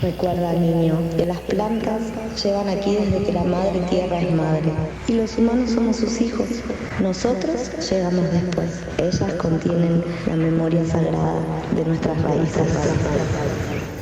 Recuerda, niño, que las plantas llevan aquí desde que la madre tierra es madre y los humanos somos sus hijos. Nosotros llegamos después. Ellas contienen la memoria sagrada de nuestras raíces.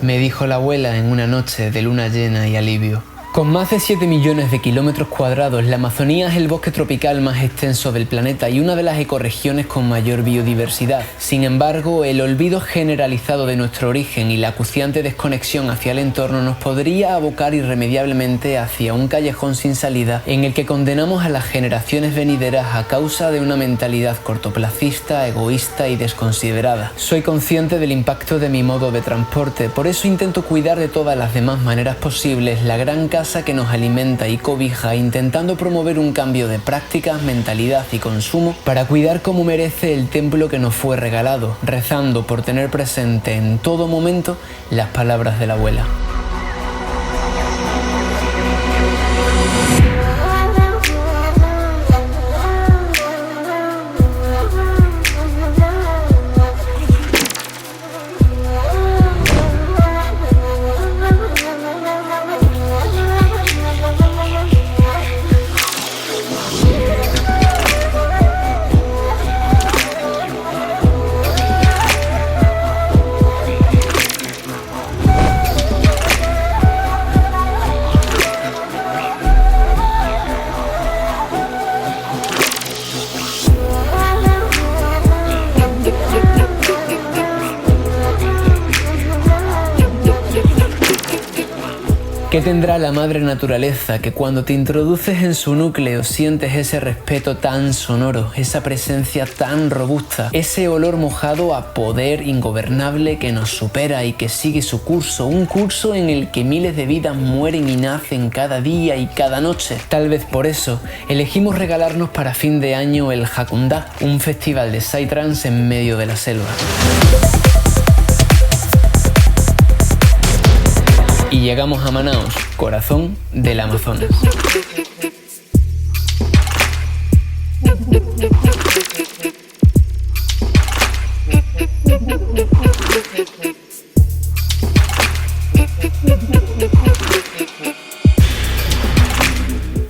Me dijo la abuela en una noche de luna llena y alivio. Con más de 7 millones de kilómetros cuadrados, la Amazonía es el bosque tropical más extenso del planeta y una de las ecorregiones con mayor biodiversidad. Sin embargo, el olvido generalizado de nuestro origen y la acuciante desconexión hacia el entorno nos podría abocar irremediablemente hacia un callejón sin salida en el que condenamos a las generaciones venideras a causa de una mentalidad cortoplacista, egoísta y desconsiderada. Soy consciente del impacto de mi modo de transporte, por eso intento cuidar de todas las demás maneras posibles la gran casa que nos alimenta y cobija, intentando promover un cambio de prácticas, mentalidad y consumo para cuidar como merece el templo que nos fue regalado, rezando por tener presente en todo momento las palabras de la abuela. ¿Qué tendrá la madre naturaleza que cuando te introduces en su núcleo sientes ese respeto tan sonoro, esa presencia tan robusta, ese olor mojado a poder ingobernable que nos supera y que sigue su curso, un curso en el que miles de vidas mueren y nacen cada día y cada noche? Tal vez por eso elegimos regalarnos para fin de año el Hakunda, un festival de psytrance en medio de la selva. Y llegamos a Manaos, corazón del Amazonas.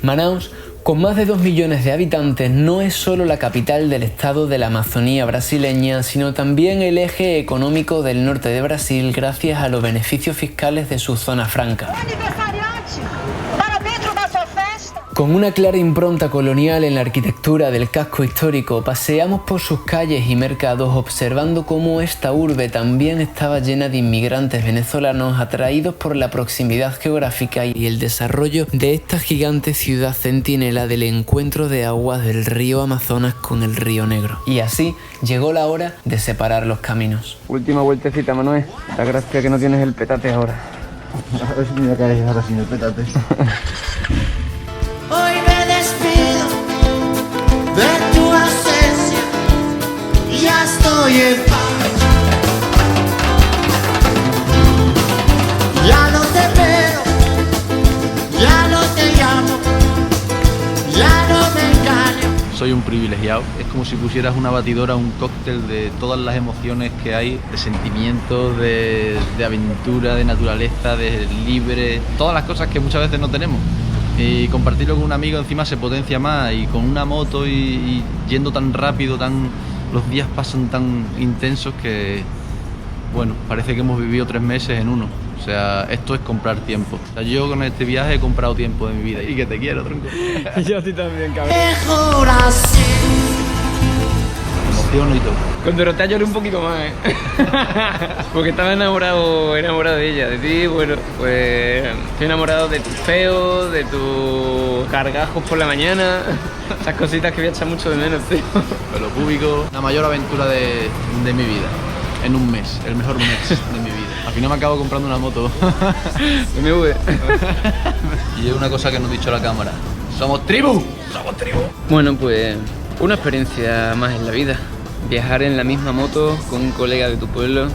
Manaos, con más de 2 millones de habitantes, no es solo la capital del estado de la Amazonía brasileña, sino también el eje económico del norte de Brasil gracias a los beneficios fiscales de su zona franca. Con una clara impronta colonial en la arquitectura del casco histórico, paseamos por sus calles y mercados observando cómo esta urbe también estaba llena de inmigrantes venezolanos atraídos por la proximidad geográfica y el desarrollo de esta gigante ciudad centinela del encuentro de aguas del río Amazonas con el río Negro. Y así llegó la hora de separar los caminos. Última vueltecita, Manuel. La gracia que no tienes el petate ahora. A ver si me voy a caer ahora sin el petate. Hoy me despido de tu ausencia, ya estoy en paz. Ya no te veo, ya no te llamo, ya no me engaño. Soy un privilegiado, es como si pusieras una batidora, un cóctel de todas las emociones que hay, de sentimientos, de aventura, de naturaleza, de libre, todas las cosas que muchas veces no tenemos. Y compartirlo con un amigo encima se potencia más, y con una moto y yendo tan rápido, los días pasan tan intensos que, bueno, parece que hemos vivido 3 meses en uno. O sea, esto es comprar tiempo. O sea, yo con este viaje he comprado tiempo de mi vida. Y que te quiero, tronco. Yo a ti también, cabrón. Mejor así. Emociono y todo. Con Dorotea lloré un poquito más, porque estaba enamorado de ella, de ti. Bueno, pues estoy enamorado de tus feos, de tus gargajos por la mañana. Esas cositas que voy a echar mucho de menos, tío. Pelo público, la mayor aventura de mi vida. En un mes, el mejor mes de mi vida. Al final me acabo comprando una moto. BMW. Y es una cosa que nos ha dicho la cámara. ¡Somos tribu! ¡Somos tribu! Bueno, pues una experiencia más en la vida. Viajar en la misma moto con un colega de tu pueblo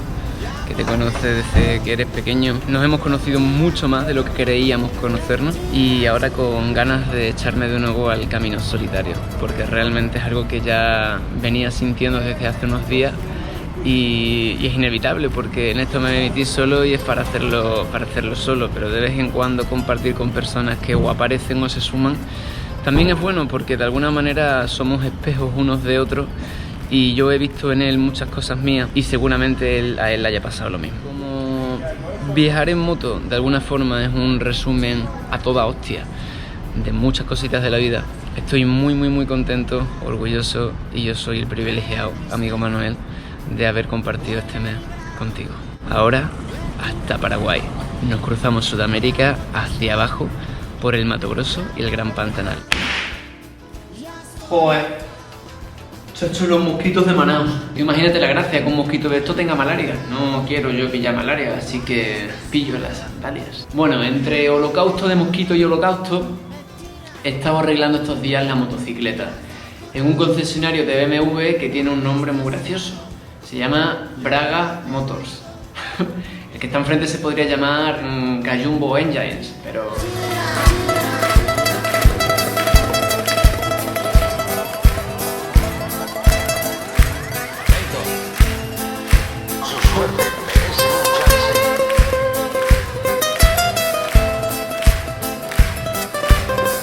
que te conoce desde que eres pequeño. Nos hemos conocido mucho más de lo que creíamos conocernos y ahora con ganas de echarme de nuevo al camino solitario, porque realmente es algo que ya venía sintiendo desde hace unos días y es inevitable porque en esto me metí solo y es para hacerlo solo, pero de vez en cuando compartir con personas que o aparecen o se suman también es bueno porque de alguna manera somos espejos unos de otros y yo he visto en él muchas cosas mías y seguramente a él le haya pasado lo mismo. Como viajar en moto de alguna forma es un resumen a toda hostia de muchas cositas de la vida. Estoy muy contento, orgulloso y yo soy el privilegiado, amigo Manuel, de haber compartido este mes contigo. Ahora hasta Paraguay. Nos cruzamos Sudamérica hacia abajo por el Mato Grosso y el Gran Pantanal. Joder, chacho, los mosquitos de Manaus. Imagínate la gracia que un mosquito de esto tenga malaria. No quiero yo pillar malaria, así que pillo las sandalias. Bueno, entre holocausto de mosquito y holocausto, he estado arreglando estos días la motocicleta en un concesionario de BMW que tiene un nombre muy gracioso. Se llama Braga Motors. El que está enfrente se podría llamar Cayumbo Engines, pero...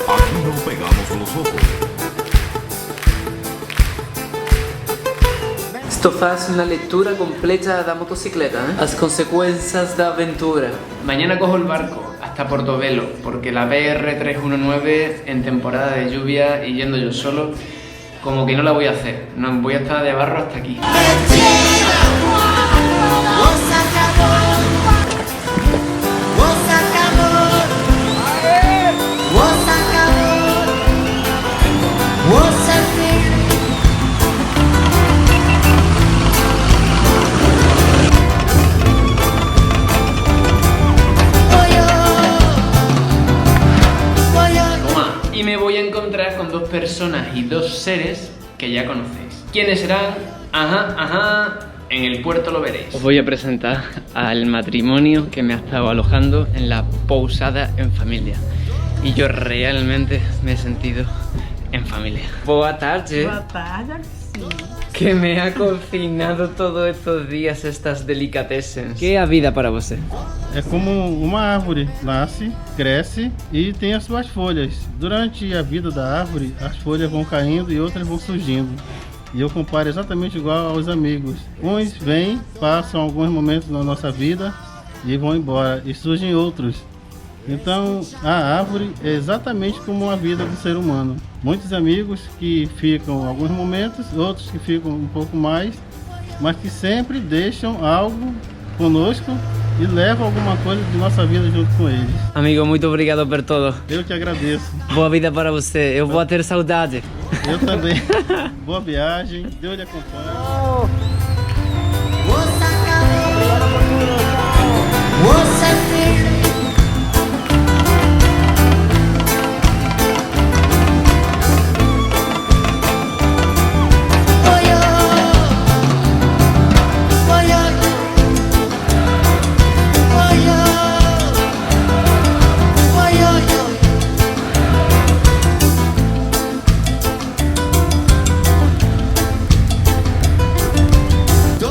Aqui não pegamos los ojos. Esto faz una lectura completa da motocicleta, As consecuencias da aventura. Mañana cojo el barco hasta Portobelo, porque la BR319 en temporada de lluvia y yendo yo solo, como que no la voy a hacer. No, voy a estar de barro hasta aquí. Y me voy a encontrar con dos personas y dos seres que ya conocéis. ¿Quiénes serán? En el puerto lo veréis. Os voy a presentar al matrimonio que me ha estado alojando en la Pousada en Familia. Y yo realmente me he sentido en familia. Boa tarde. Boa tarde, sim. Que me ha cocinado todos estos días estas delicatessen. ¿Qué es a vida para você? É como uma árvore, nasce, cresce e tem as suas folhas. Durante a vida da árvore, as folhas vão caindo e outras vão surgindo. E eu comparo exatamente igual aos amigos. Uns vêm, passam alguns momentos na nossa vida e vão embora, e surgem outros. Então, a árvore é exatamente como a vida do ser humano. Muitos amigos que ficam alguns momentos, outros que ficam um pouco mais, mas que sempre deixam algo conosco e levam alguma coisa de nossa vida junto com eles. Amigo, muito obrigado por todo. Eu que agradeço. Boa vida para você. Eu vou ter saudade. Eu também. Boa viagem. Deus lhe acompanhe.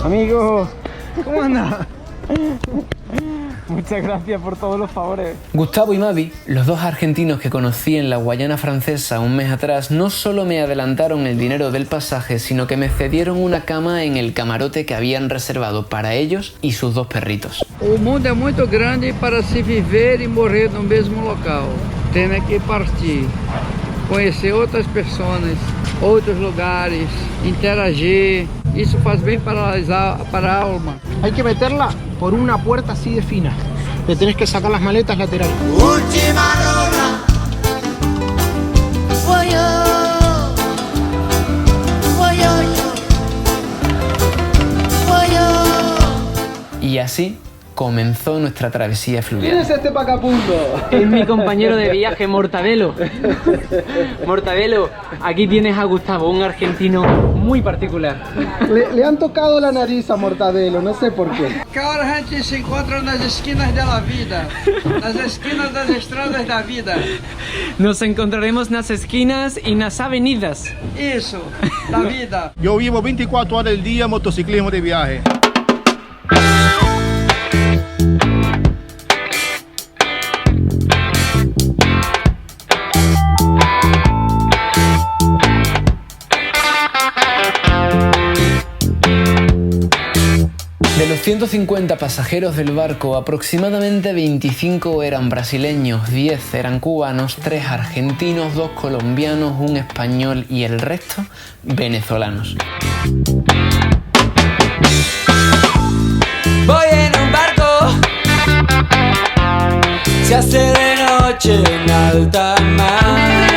Amigo, ¿cómo anda? Muchas gracias por todos los favores. Gustavo y Mavi, los dos argentinos que conocí en la Guayana Francesa un mes atrás, no solo me adelantaron el dinero del pasaje, sino que me cedieron una cama en el camarote que habían reservado para ellos y sus dos perritos. O mundo é muito grande para se viver e morrer no mesmo local. Tem que partir, conhecer outras pessoas, outros lugares, interagir. Isso faz bem para a alma. Hay que meterla por una puerta así de fina. Te tenés que sacar las maletas laterales. Última rola. Voy yo. Y así comenzó nuestra travesía fluvial. ¿Quién es este pacapundo? Es mi compañero de viaje, Mortadelo. Mortadelo, aquí tienes a Gustavo, un argentino muy particular. Le han tocado la nariz a Mortadelo, no sé por qué. Que ahora a gente se encontra nas esquinas de la vida, nas esquinas das estradas da vida. Nos encontraremos en las esquinas y en las avenidas. Isso, da vida. Yo vivo 24 horas del día motociclismo de viaje. De los 150 pasajeros del barco, aproximadamente 25 eran brasileños, 10 eran cubanos, 3 argentinos, 2 colombianos, 1 español y el resto venezolanos. Voy en un barco, se hace de noche en alta mar.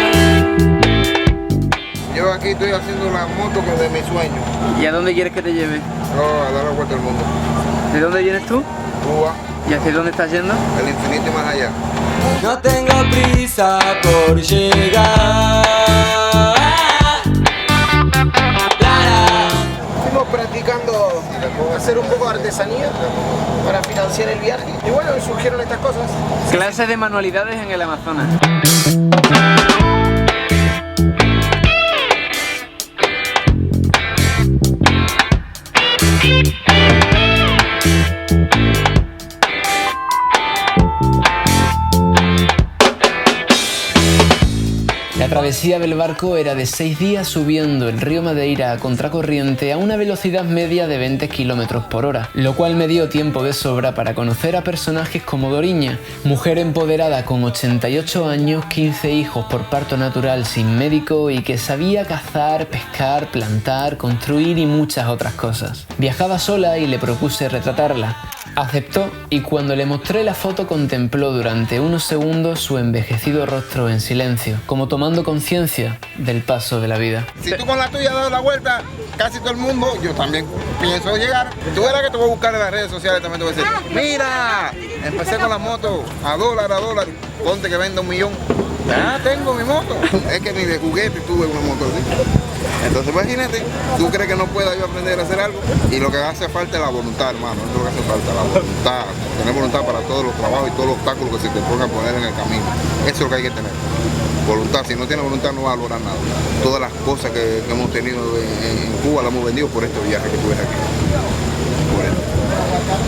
Yo aquí estoy haciendo la moto que de mi sueño. ¿Y a dónde quieres que te lleve? A dar la vuelta al mundo. ¿De dónde vienes tú? Cuba. ¿Y hacia dónde estás yendo? El infinito y más allá. No tengo prisa por llegar. Estuvimos practicando hacer un poco de artesanía para financiar el viaje. Y bueno, surgieron estas cosas. Clases de manualidades en el Amazonas. La travesía del barco era de 6 días subiendo el río Madeira a contracorriente a una velocidad media de 20 km por hora, lo cual me dio tiempo de sobra para conocer a personajes como Doriña, mujer empoderada con 88 años, 15 hijos por parto natural sin médico y que sabía cazar, pescar, plantar, construir y muchas otras cosas. Viajaba sola y le propuse retratarla. Aceptó y cuando le mostré la foto contempló durante unos segundos su envejecido rostro en silencio, como tomando conciencia del paso de la vida. Si tú con la tuya has dado la vuelta, casi todo el mundo, yo también pienso llegar. Tú verás que te voy a buscar en las redes sociales, también te voy a decir, mira, empecé con la moto a dólar, ponte que venda 1 millón. Ya tengo mi moto. Es que ni de juguete tuve una moto así. Entonces imagínate, tú crees que no pueda yo aprender a hacer algo y lo que hace falta es la voluntad, hermano. Eso es lo que hace falta, la voluntad. Tener voluntad para todos los trabajos y todos los obstáculos que se te pongan a poner en el camino. Eso es lo que hay que tener. Voluntad, si no tienes voluntad no vas a lograr nada. Todas las cosas que hemos tenido en Cuba las hemos vendido por este viaje que tuve aquí. Por esto.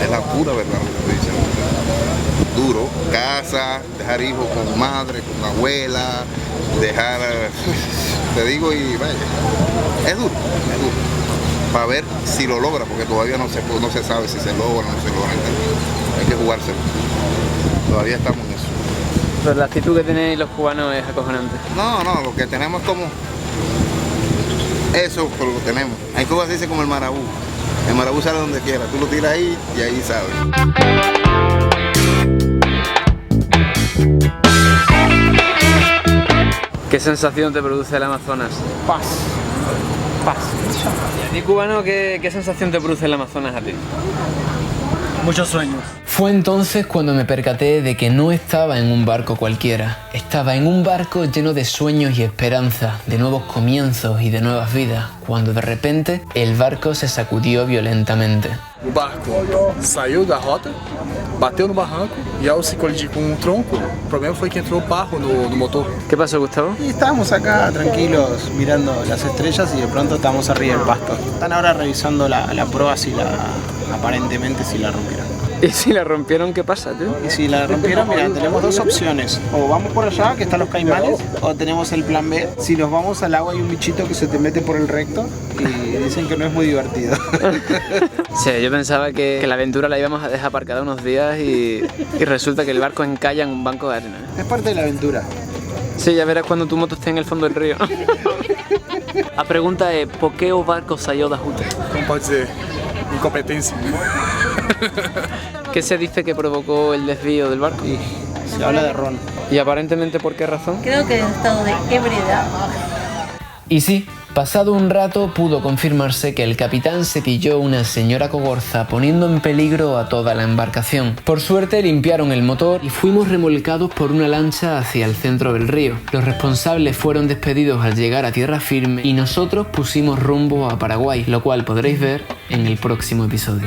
Es la pura verdad lo que estoy diciendo. Duro, casa, dejar hijos con madre, con abuela, dejar, te digo y vaya, es duro, para ver si lo logra, porque todavía no se sabe si se logra o no se logra, hay que jugárselo, todavía estamos en eso. Pero la actitud que tenéis los cubanos es acojonante. No, lo que tenemos como, eso pero lo tenemos, en Cuba se dice como el marabú sale donde quiera, tú lo tiras ahí y ahí sabes. ¿Qué sensación te produce el Amazonas? Paz. ¿Y a ti, cubano, qué sensación te produce el Amazonas a ti? Muchos sueños. Fue entonces cuando me percaté de que no estaba en un barco cualquiera. Estaba en un barco lleno de sueños y esperanzas, de nuevos comienzos y de nuevas vidas, cuando de repente el barco se sacudió violentamente. O barco saiu da rota, bateu no barranco e ao se colidir com tronco, o problema foi que entrou barro no motor. ¿Qué pasó, Gustavo? Y estábamos acá tranquilos mirando las estrellas y de pronto estamos arriba del pasto. Están ahora revisando la proa aparentemente si la rompieron. ¿Y si la rompieron, qué pasa, tío? Y si la rompieron, mira, tenemos 2 opciones. O vamos por allá, que están los caimanes, o tenemos el plan B. Si nos vamos al agua hay un bichito que se te mete por el recto y dicen que no es muy divertido. Sí, yo pensaba que la aventura la íbamos a dejar aparcada unos días y resulta que el barco encalla en un banco de arena. Es parte de la aventura. Sí, ya verás cuando tu moto esté en el fondo del río. La pregunta es, ¿por qué el barco salió de ruta? Como pode dizer, incompetência. ¿Qué se dice que provocó el desvío del barco? Y se habla de ron. ¿Y aparentemente por qué razón? Creo que en estado de ebriedad. Y sí, Pasado un rato pudo confirmarse que el capitán se pilló una señora cogorza poniendo en peligro a toda la embarcación. Por suerte limpiaron el motor y fuimos remolcados por una lancha hacia el centro del río. Los responsables fueron despedidos al llegar a tierra firme y nosotros pusimos rumbo a Paraguay, lo cual podréis ver en el próximo episodio.